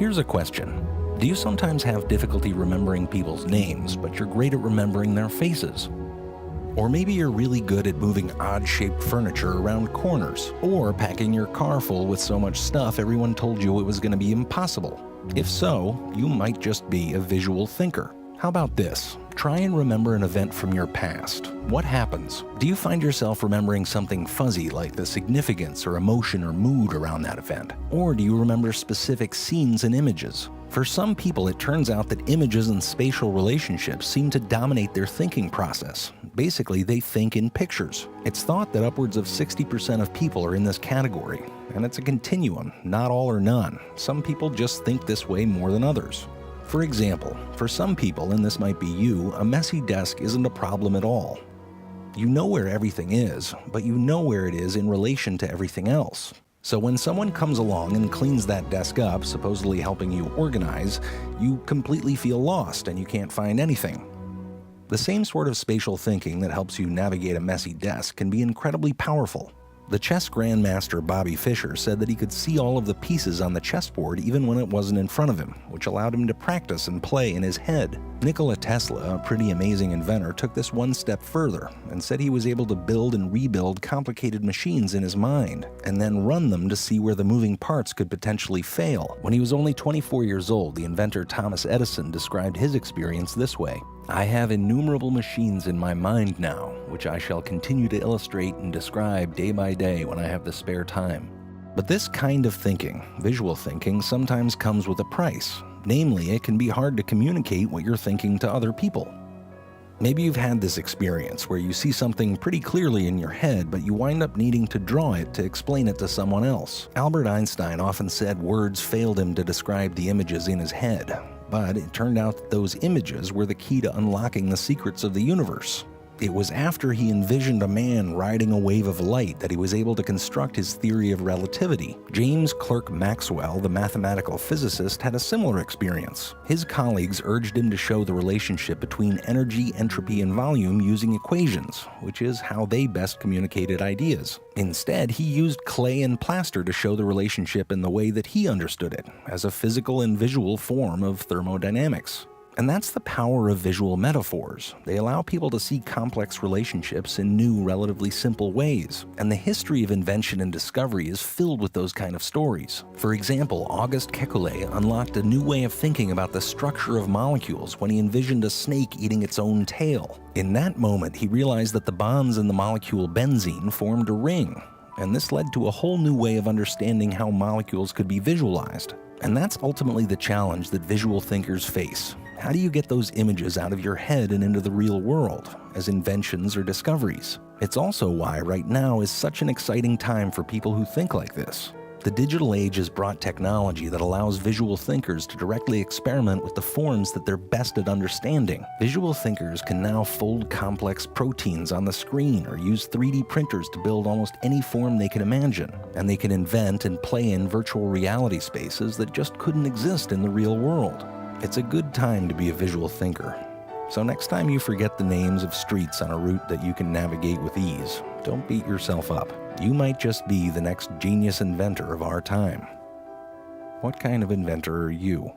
Here's a question. Do you sometimes have difficulty remembering people's names, but you're great at remembering their faces? Or maybe you're really good at moving odd-shaped furniture around corners, or packing your car full with so much stuff everyone told you it was going to be impossible. If so, you might just be a visual thinker. How about this? Try and remember an event from your past. What happens? Do you find yourself remembering something fuzzy like the significance or emotion or mood around that event? Or do you remember specific scenes and images? For some people, it turns out that images and spatial relationships seem to dominate their thinking process. Basically, they think in pictures. It's thought that upwards of 60% of people are in this category, and it's a continuum, not all or none. Some people just think this way more than others. For example, for some people, and this might be you, a messy desk isn't a problem at all. You know where everything is, but you know where it is in relation to everything else. So when someone comes along and cleans that desk up, supposedly helping you organize, you completely feel lost and you can't find anything. The same sort of spatial thinking that helps you navigate a messy desk can be incredibly powerful. The chess grandmaster Bobby Fischer said that he could see all of the pieces on the chessboard even when it wasn't in front of him, which allowed him to practice and play in his head. Nikola Tesla, a pretty amazing inventor, took this one step further and said he was able to build and rebuild complicated machines in his mind and then run them to see where the moving parts could potentially fail. When he was only 24 years old, the inventor Thomas Edison described his experience this way. "I have innumerable machines in my mind now, which I shall continue to illustrate and describe day by day when I have the spare time." But this kind of thinking, visual thinking, sometimes comes with a price. Namely, it can be hard to communicate what you're thinking to other people. Maybe you've had this experience where you see something pretty clearly in your head, but you wind up needing to draw it to explain it to someone else. Albert Einstein often said words failed him to describe the images in his head. But it turned out that those images were the key to unlocking the secrets of the universe. It was after he envisioned a man riding a wave of light that he was able to construct his theory of relativity. James Clerk Maxwell, the mathematical physicist, had a similar experience. His colleagues urged him to show the relationship between energy, entropy, and volume using equations, which is how they best communicated ideas. Instead, he used clay and plaster to show the relationship in the way that he understood it, as a physical and visual form of thermodynamics. And that's the power of visual metaphors. They allow people to see complex relationships in new, relatively simple ways. And the history of invention and discovery is filled with those kind of stories. For example, Auguste Kekulé unlocked a new way of thinking about the structure of molecules when he envisioned a snake eating its own tail. In that moment, he realized that the bonds in the molecule benzene formed a ring. And this led to a whole new way of understanding how molecules could be visualized. And that's ultimately the challenge that visual thinkers face. How do you get those images out of your head and into the real world, as inventions or discoveries? It's also why right now is such an exciting time for people who think like this. The digital age has brought technology that allows visual thinkers to directly experiment with the forms that they're best at understanding. Visual thinkers can now fold complex proteins on the screen or use 3D printers to build almost any form they can imagine. And they can invent and play in virtual reality spaces that just couldn't exist in the real world. It's a good time to be a visual thinker. So next time you forget the names of streets on a route that you can navigate with ease, don't beat yourself up. You might just be the next genius inventor of our time. What kind of inventor are you?